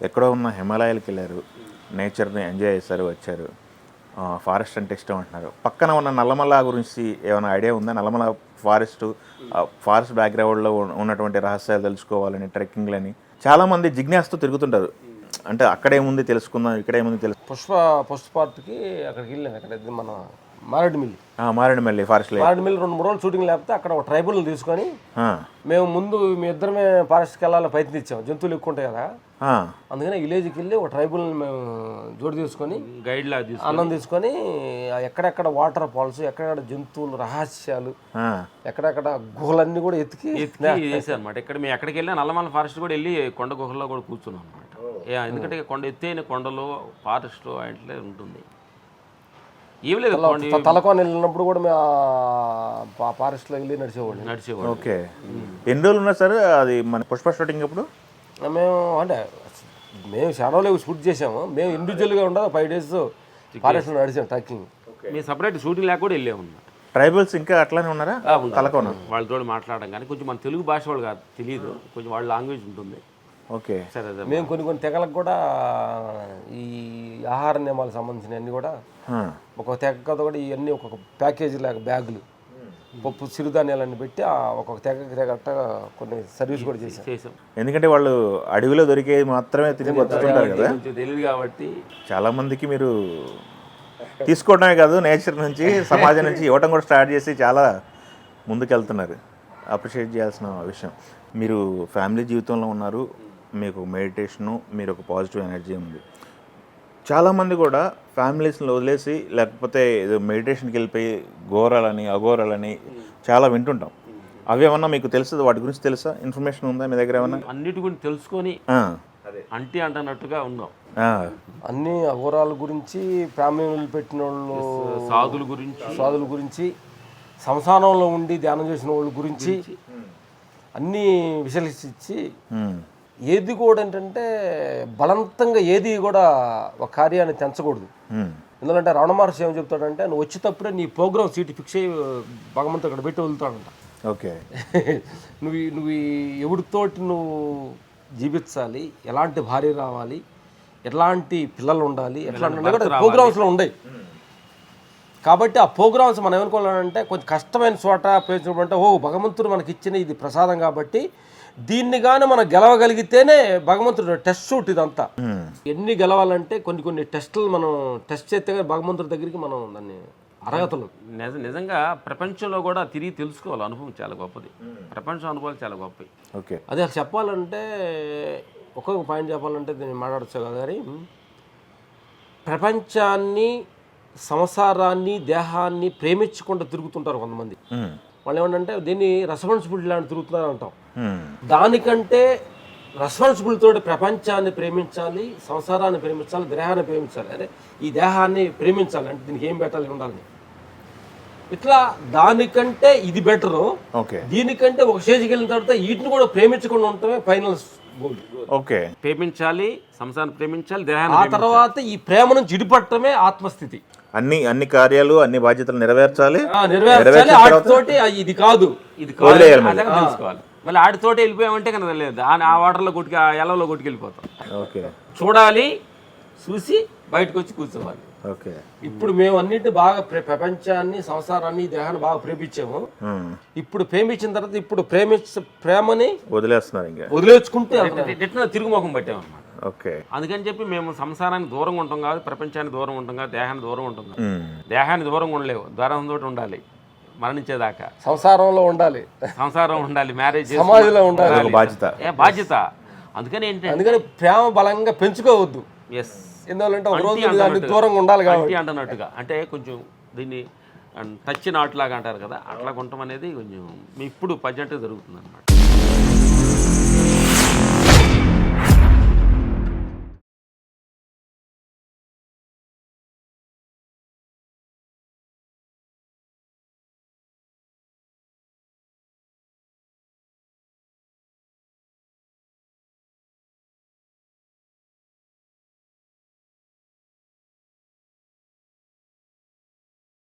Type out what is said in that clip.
ఎక్కడో ఉన్న హిమాలయాలకు వెళ్ళారు, నేచర్ని ఎంజాయ్ చేశారు, వచ్చారు. ఫారెస్ట్ అంటే ఇష్టం అంటున్నారు. పక్కన ఉన్న నల్లమల గురించి ఏమైనా ఐడియా ఉందా? నల్లమల ఫారెస్ట్ బ్యాక్గ్రౌండ్లో ఉన్నటువంటి రహస్యాలు తెలుసుకోవాలని, ట్రెక్కింగ్లని చాలామంది జిజ్ఞాసతో తిరుగుతుంటారు. అంటే అక్కడేముంది తెలుసుకుందాం, ఇక్కడేముంది ఫస్ట్ పార్ట్కి అక్కడికి వెళ్ళాను. అక్కడ మన మారేడుమిల్లి ఫారెస్ట్ మారేడుమిల్లి 2-3 రోజులు షూటింగ్ లేకపోతే అక్కడ ఒక ట్రైబుల్ని తీసుకొని మేము మీ ఇద్దరమే ఫారెస్ట్కి వెళ్ళాలని ప్రయత్నించాం. జంతువులు ఎక్కువ ఉంటాయి కదా, అందుకని విలేజ్కి వెళ్ళి ఒక ట్రైబుల్ని మేము జోడి తీసుకొని గైడ్ లా అన్నం తీసుకొని ఎక్కడెక్కడ వాటర్ ఫాల్స్, ఎక్కడెక్కడ జంతువులు రహస్యాలు, ఎక్కడెక్కడ గుహలన్నీ కూడా ఎత్తికి చేసాం అనమాట. ఇక్కడ మేము ఎక్కడికి వెళ్ళినా నల్లమల ఫారెస్ట్ కూడా వెళ్ళి కొండ గుహల్లో కూడా కూర్చున్నాం అనమాట. ఎందుకంటే కొండ ఎత్తైన కొండలు ఫారెస్ట్ అట్లే ఉంటుంది. ఏం లేదు, తలకోన వెళ్ళినప్పుడు కూడా మేము ఫారెస్ట్లో వెళ్ళి నడిచేవాడు. ఓకే, ఎన్ని రోజులు ఉన్నా సార్ అది మన పుష్ప షూటింగ్ అప్పుడు? మేము షాడోలో షూట్ చేసాము. మేము ఇండివిజువల్గా ఉండదు 5 days ఫారెస్ట్లో నడిచాం ట్రెక్కింగ్. మేము సపరేట్ షూటింగ్ లేక కూడా వెళ్ళాము. ట్రైబల్స్ ఇంకా అట్లానే ఉన్నారా? తలకోన వాళ్ళతో మాట్లాడడం కానీ కొంచెం మన తెలుగు భాష వాళ్ళు కాదు, తెలియదు, కొంచెం వాళ్ళ లాంగ్వేజ్ ఉంటుంది. ఓకే, సరే. మేము కొన్ని తెగలకు కూడా ఈ ఆహార నియమాలకు సంబంధించినవన్నీ కూడా ఒక్కొక్క తెగతో కూడా ఇవన్నీ ఒక్కొక్క ప్యాకేజీ లాగా బ్యాగులు, పప్పు, సిరిధాన్యాలన్నీ పెట్టి ఒక్కొక్క తెగట్ట కొన్ని సర్వీస్ కూడా చేసాం. ఎందుకంటే వాళ్ళు అడవిలో దొరికేది మాత్రమే తిని బతుకుతుంటారు కదా, తెలియదు కాబట్టి. చాలా మందికి మీరు తీసుకోవడమే కాదు, నేచర్ నుంచి, సమాజం నుంచి ఇవ్వటం కూడా స్టార్ట్ చేసి చాలా ముందుకెళ్తున్నారు. అప్రిషియేట్ చేయాల్సిన విషయం. మీరు ఫ్యామిలీ జీవితంలో ఉన్నారు, మీకు మెడిటేషను, మీరు ఒక పాజిటివ్ ఎనర్జీ ఉంది. చాలామంది కూడా ఫ్యామిలీస్ని వదిలేసి లేకపోతే ఏదో మెడిటేషన్కి వెళ్ళిపోయి ఘోరాలని అఘోరాలని చాలా వింటుంటాం. అవి ఏమన్నా మీకు తెలుసు? వాటి గురించి తెలుసా? ఇన్ఫర్మేషన్ ఉందా మీ దగ్గర ఏమన్నా? అన్నిటి గురించి తెలుసుకొని అంటున్నట్టుగా ఉన్నాం. అన్ని అఘోరాల గురించి, ఫ్యామిలీ పెట్టిన వాళ్ళు, సాధుల గురించి, సంసారంలో ఉండి ధ్యానం చేసిన వాళ్ళ గురించి అన్నీ విశ్లేషించి, ఏది కూడా ఏంటంటే బలవంతంగా ఏది కూడా ఒక కార్యాన్ని తెంచకూడదు. ఎందుకంటే రమణ మహర్షి ఏం చెప్తాడంటే, నువ్వు వచ్చేటప్పుడే నీ ప్రోగ్రామ్ సీట్ ఫిక్స్ అయ్యి భగవంతుడు అక్కడ పెట్టి వదులుతాడంట. ఓకే, నువ్వు ఎవరితోటి నువ్వు జీవించాలి, ఎలాంటి భార్య రావాలి, ఎలాంటి పిల్లలు ఉండాలి, ఎట్లాంటి ప్రోగ్రామ్స్లో ఉన్నాయి. కాబట్టి ఆ ప్రోగ్రామ్స్ మనం ఏమనుకోవాలంటే కొంచెం కష్టమైన చోట పేర్చుకుంటే, భగవంతుడు మనకి ఇచ్చిన ఇది ప్రసాదం కాబట్టి దీన్ని కానీ మనం గెలవగలిగితేనే భగవంతుడు టెస్ట్ షూట్ ఇదంతా. ఎన్ని గెలవాలంటే కొన్ని టెస్టులు మనం టెస్ట్ చేస్తే కానీ భగవంతుడి దగ్గరికి మనం దాన్ని అర్హతలు. నిజంగా ప్రపంచంలో కూడా తిరిగి తెలుసుకోవాలి. అనుభవం చాలా గొప్పది, ప్రపంచం అనుభవాలు చాలా గొప్పవి. ఓకే, అదే చెప్పాలంటే ఒక్కొక్క పాయింట్ చెప్పాలంటే దీన్ని మాట్లాడచ్చు కదా కానీ, ప్రపంచాన్ని, సంసారాన్ని, దేహాన్ని ప్రేమించకుండా తిరుగుతుంటారు కొంతమంది. వాళ్ళు ఏమంటే దీన్ని రెస్పాన్సిబిలిటీ లాంటి తిరుగుతున్నారు అంటాం. దానికంటే రెస్పాన్సిబిలిటీ తోటి ప్రపంచాన్ని ప్రేమించాలి, సంసారాన్ని ప్రేమించాలి, దేహాన్ని ప్రేమించాలి. అదే ఈ దేహాన్ని ప్రేమించాలి అంటే దీనికి ఏం పెట్టాలి, ఉండాలి. ఇట్లా దానికంటే ఇది బెటరు. దీనికంటే ఒక స్టేజ్కి వెళ్ళిన తర్వాత వీటిని కూడా ప్రేమించకుండా ఉండటమే ఫైనల్ గోల్. ఓకే, ప్రేమించాలి, సంసారాన్ని ప్రేమించాలి, దేహాన్ని. ఆ తర్వాత ఈ ప్రేమ నుంచి విడిపడటమే ఆత్మస్థితి. అన్ని కార్యాలు, అన్ని బాధ్యతలు నెరవేర్చాలి. ఆటితోటి ఇది కాదు, ఇది తెలుసుకోవాలి. మళ్ళీ ఆడితోటి వెళ్ళిపోయామంటే కనుక లేదు, ఆ వాటర్లో కొట్టుకు, ఆ ఎలలో కొట్టుకెళ్ళిపోతాం. ఓకే, చూడాలి, చూసి బయటకు వచ్చి కూర్చోవాలి. ఓకే, ఇప్పుడు మేము అన్నింటి బాగా ప్రపంచాన్ని, సంసారాన్ని, దేహాన్ని బాగా ప్రేమించాము. ఇప్పుడు ప్రేమించిన తర్వాత ఇప్పుడు ప్రేమని వదిలేస్తున్నారు, ఇంకా వదిలేసుకుంటే తిరుగుముఖం పట్టాము అన్నమాట. ఓకే, అందుకని చెప్పి మేము సంసారానికి దూరంగా ఉంటాం కాదు, ప్రపంచానికి దూరం ఉంటాం కాదు, దేహానికి దూరం ఉంటాం కాదు. దేహానికి దూరంగా ఉండలేవు, దూరంతో ఉండాలి మరణించేదాకా. సంసారంలో ఉండాలి, మ్యారేజ్ సమాజంలో ఉండాలి, బాధ్యత. అందుకని ప్రేమ బలంగా పెంచుకోవద్దు. ఎస్, ఎందుకంటే ఒక రోజు దూరంగా ఉండాలి కాబట్టి అంటున్నట్టుగా. అంటే కొంచెం దీన్ని టచ్ నాట్ లాగా అంటారు కదా, అట్లా ఉండటం అనేది కొంచెం ఇప్పుడు పర్జెంట్గా జరుగుతుంది అన్నమాట.